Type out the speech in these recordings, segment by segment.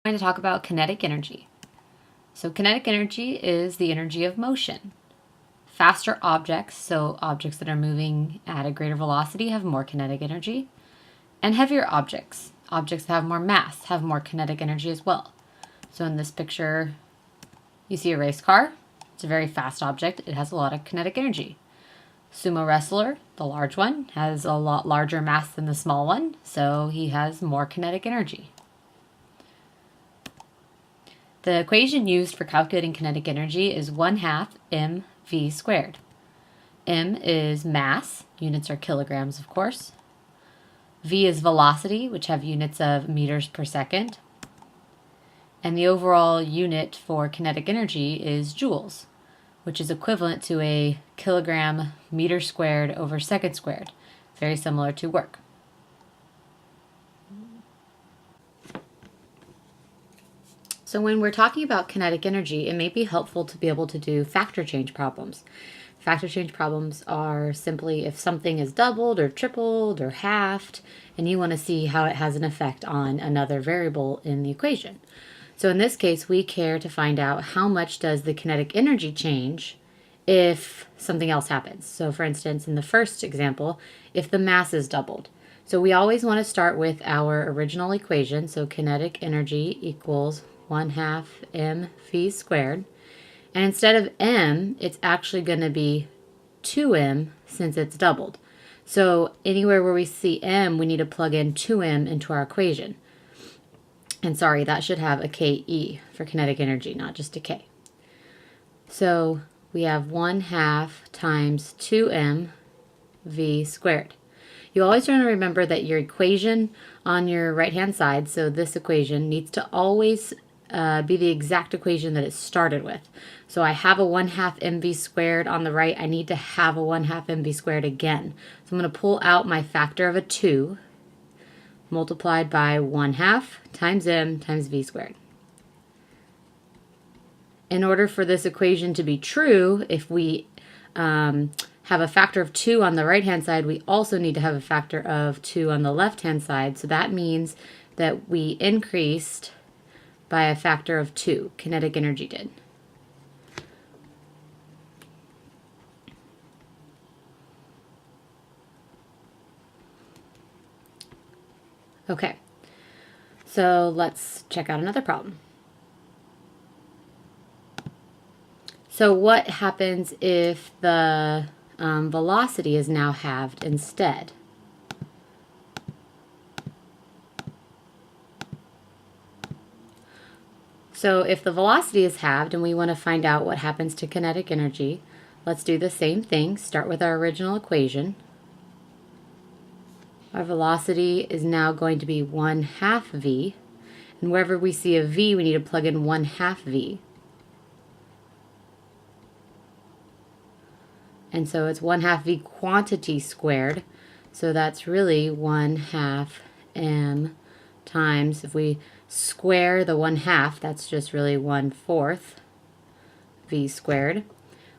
I'm going to talk about kinetic energy. So kinetic energy is the energy of motion. Faster objects, so objects that are moving at a greater velocity, have more kinetic energy. And heavier objects, objects that have more mass, have more kinetic energy as well. So in this picture, you see a race car. It's a very fast object. It has a lot of kinetic energy. Sumo wrestler, the large one, has a lot larger mass than the small one, so he has more kinetic energy. The equation used for calculating kinetic energy is 1/2 mv squared. M is mass, units are kilograms of course. V is velocity, which have units of meters per second. And the overall unit for kinetic energy is joules, which is equivalent to a kilogram meter squared over second squared, very similar to work. So when we're talking about kinetic energy, it may be helpful to be able to do factor change problems. Factor change problems are simply if something is doubled or tripled or halved, and you want to see how it has an effect on another variable in the equation. So in this case, we care to find out how much does the kinetic energy change if something else happens. So for instance, in the first example, if the mass is doubled. So we always want to start with our original equation. So kinetic energy equals 1/2 mv squared. And instead of m, it's actually going to be 2m since it's doubled. So anywhere where we see m, we need to plug in 2m into our equation. And sorry, that should have a Ke for kinetic energy, not just a K. So we have 1/2 times 2mv squared. You always want to remember that your equation on your right-hand side, so this equation, needs to always be the exact equation that it started with. So I have a 1/2 mv squared on the right. I need to have a 1/2 mv squared again. So I'm going to pull out my factor of a 2 multiplied by 1/2 times m times v squared. In order for this equation to be true, if we have a factor of 2 on the right-hand side, we also need to have a factor of 2 on the left-hand side. So that means that we increased by a factor of 2. Kinetic energy did. Okay, so let's check out another problem. So what happens if the velocity is now halved instead? So if the velocity is halved and we want to find out what happens to kinetic energy, let's do the same thing. Start with our original equation. Our velocity is now going to be 1/2 v. And wherever we see a v, we need to plug in 1/2 v. And so it's 1/2 v quantity squared. So that's really 1/2 m times, if we square the 1/2, that's just really 1/4 v squared.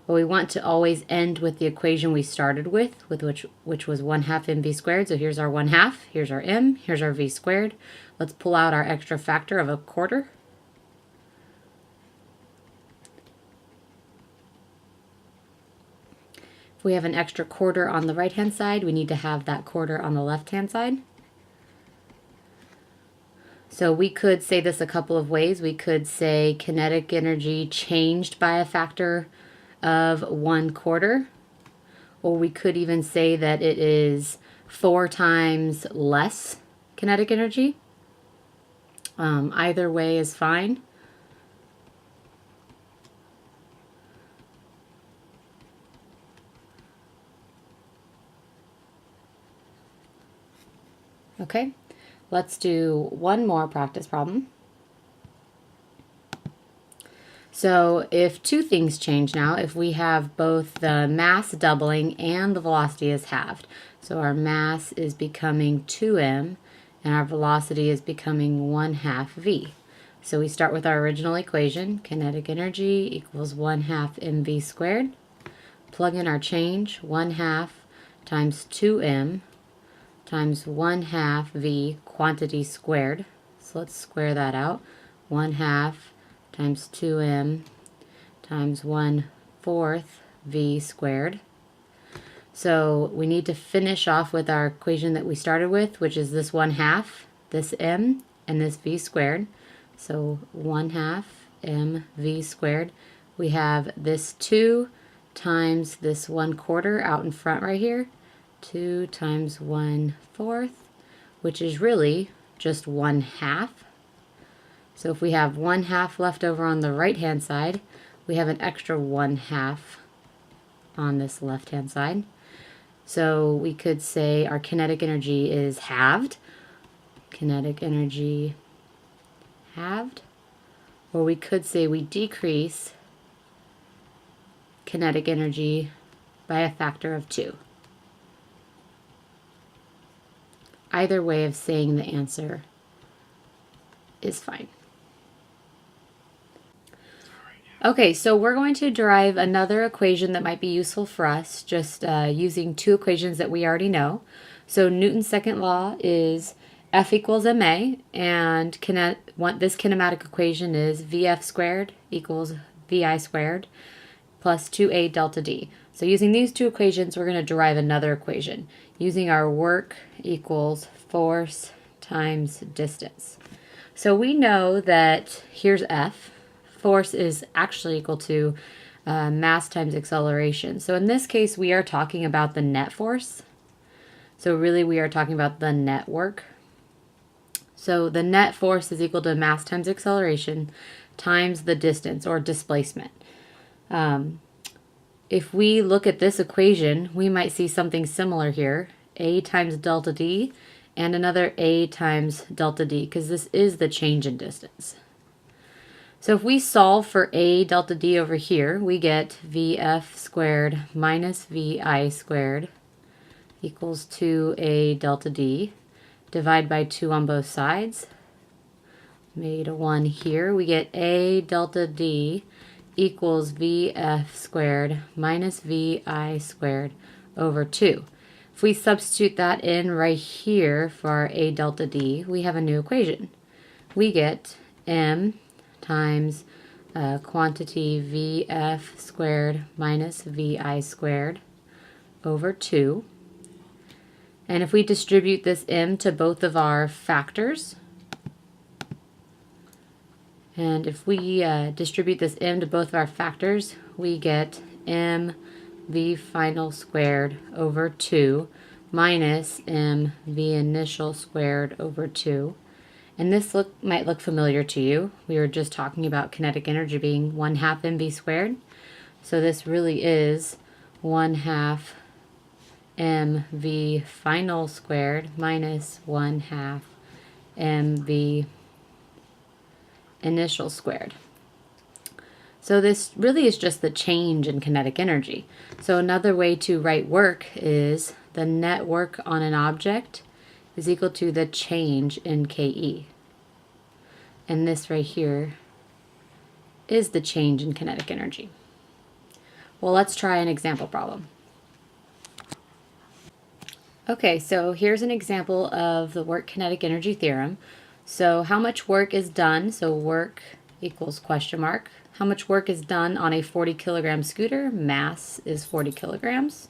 But we want to always end with the equation we started with which was 1/2 mv squared. So here's our 1/2, here's our m, here's our v squared. Let's pull out our extra factor of a quarter. If we have an extra quarter on the right-hand side, we need to have that quarter on the left-hand side. So we could say this a couple of ways. We could say kinetic energy changed by a factor of 1/4, or we could even say that it is 4 times less kinetic energy. Either way is fine. Okay. Let's do one more practice problem. So if two things change now, if we have both the mass doubling and the velocity is halved. So our mass is becoming 2m and our velocity is becoming 1/2 v. So we start with our original equation, kinetic energy equals 1/2 mv squared. Plug in our change, 1/2 times 2m times 1/2 v quantity squared. So let's square that out. 1/2 times 2m times 1/4 v squared. So we need to finish off with our equation that we started with, which is this 1/2, this m, and this v squared. So 1/2 mv squared. We have this 2 times this 1/4 out in front right here. 2 times 1/4, which is really just 1/2. So if we have 1/2 left over on the right hand side, we have an extra 1/2 on this left hand side. So we could say our kinetic energy is halved. Kinetic energy halved. Or we could say we decrease kinetic energy by a factor of 2. Either way of saying the answer is fine. Okay, so we're going to derive another equation that might be useful for us, just using two equations that we already know. So Newton's second law is F equals ma, and this kinematic equation is Vf squared equals Vi squared plus 2a delta d. So using these two equations, we're going to derive another equation using our work equals force times distance. So we know that here's F. Force is actually equal to mass times acceleration. So in this case, we are talking about the net force. So really, we are talking about the net work. So the net force is equal to mass times acceleration times the distance or displacement. If we look at this equation, we might see something similar here. A times delta d and another a times delta d, because this is the change in distance. So if we solve for a delta d over here, we get Vf squared minus Vi squared equals 2a delta d. Divide by 2 on both sides. Made a 1 here. We get a delta d equals Vf squared minus Vi squared over 2. If we substitute that in right here for our a delta d, we have a new equation. We get m times quantity Vf squared minus Vi squared over 2. And if we distribute this m to both of our factors, we get mv final squared over 2 minus mv initial squared over 2. And this might look familiar to you. We were just talking about kinetic energy being 1/2 mv squared. So this really is 1/2 mv final squared minus 1/2 mv initial squared. So this really is just the change in kinetic energy. So another way to write work is the net work on an object is equal to the change in Ke. And this right here is the change in kinetic energy. Well, let's try an example problem. Okay, so here's an example of the work kinetic energy theorem. So how much work is done? So work equals question mark. How much work is done on a 40 kilogram scooter? Mass is 40 kilograms.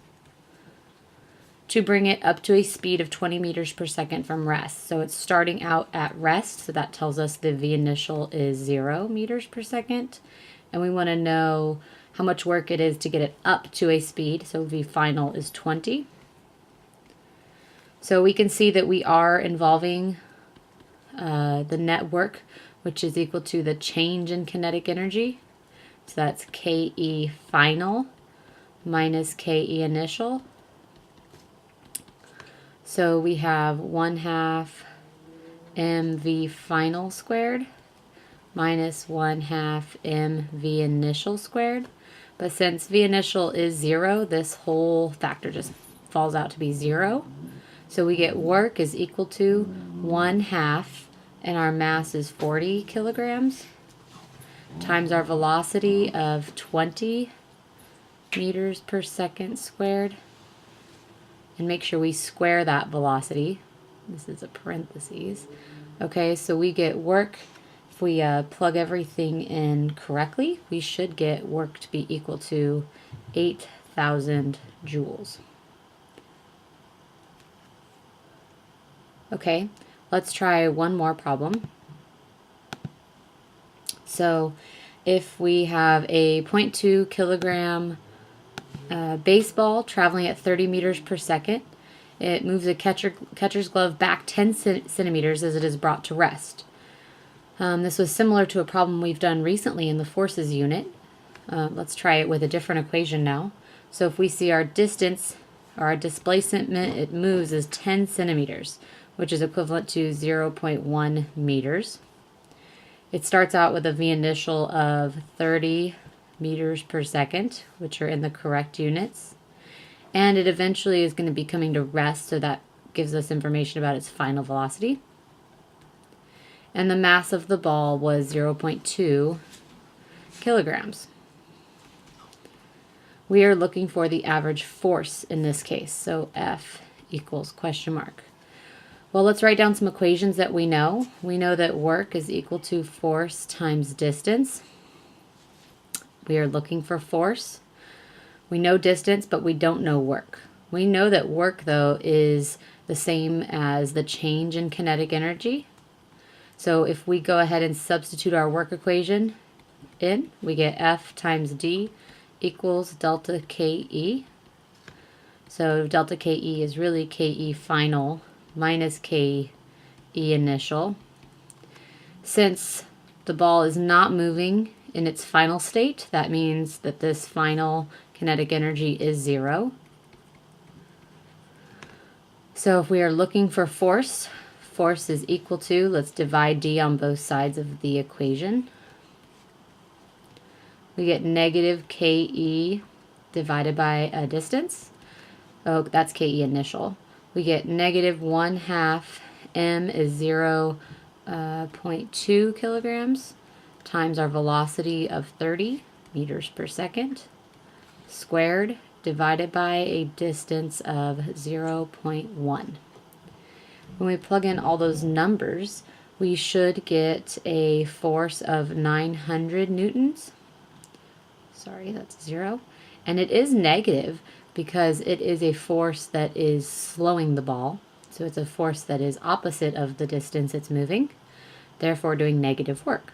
To bring it up to a speed of 20 meters per second from rest. So it's starting out at rest, so that tells us the V initial is 0 meters per second. And we want to know how much work it is to get it up to a speed, so V final is 20. So we can see that we are involving the net work, which is equal to the change in kinetic energy. So that's Ke final minus Ke initial. So we have 1/2 mv final squared minus 1/2 mv initial squared. But since V initial is 0, this whole factor just falls out to be 0. So we get work is equal to 1/2, and our mass is 40 kilograms, times our velocity of 20 meters per second squared. And make sure we square that velocity. This is a parentheses. Okay, so we get work if we plug everything in correctly, we should get work to be equal to 8,000 joules. Okay, let's try one more problem. So if we have a 0.2 kilogram baseball traveling at 30 meters per second, it moves a catcher's glove back 10 centimeters as it is brought to rest. This was similar to a problem we've done recently in the forces unit. Let's try it with a different equation now. So if we see our distance, or our displacement it moves is 10 centimeters, which is equivalent to 0.1 meters. It starts out with a V initial of 30 meters per second, which are in the correct units. And it eventually is going to be coming to rest, so that gives us information about its final velocity. And the mass of the ball was 0.2 kilograms. We are looking for the average force in this case, so F equals question mark. Well, let's write down some equations that we know. We know that work is equal to force times distance. We are looking for force. We know distance, but we don't know work. We know that work, though, is the same as the change in kinetic energy. So if we go ahead and substitute our work equation in, we get F times D equals delta KE. So delta KE is really KE final minus KE initial. Since the ball is not moving in its final state, that means that this final kinetic energy is 0. So if we are looking for force, force is equal to, let's divide D on both sides of the equation. We get negative KE divided by a distance. Oh, that's KE initial. We get negative 1/2 M is 0.2 kilograms times our velocity of 30 meters per second squared divided by a distance of 0.1. When we plug in all those numbers, we should get a force of 900 newtons. Sorry, that's 0. And it is negative because it is a force that is slowing the ball. So it's a force that is opposite of the distance it's moving, therefore doing negative work.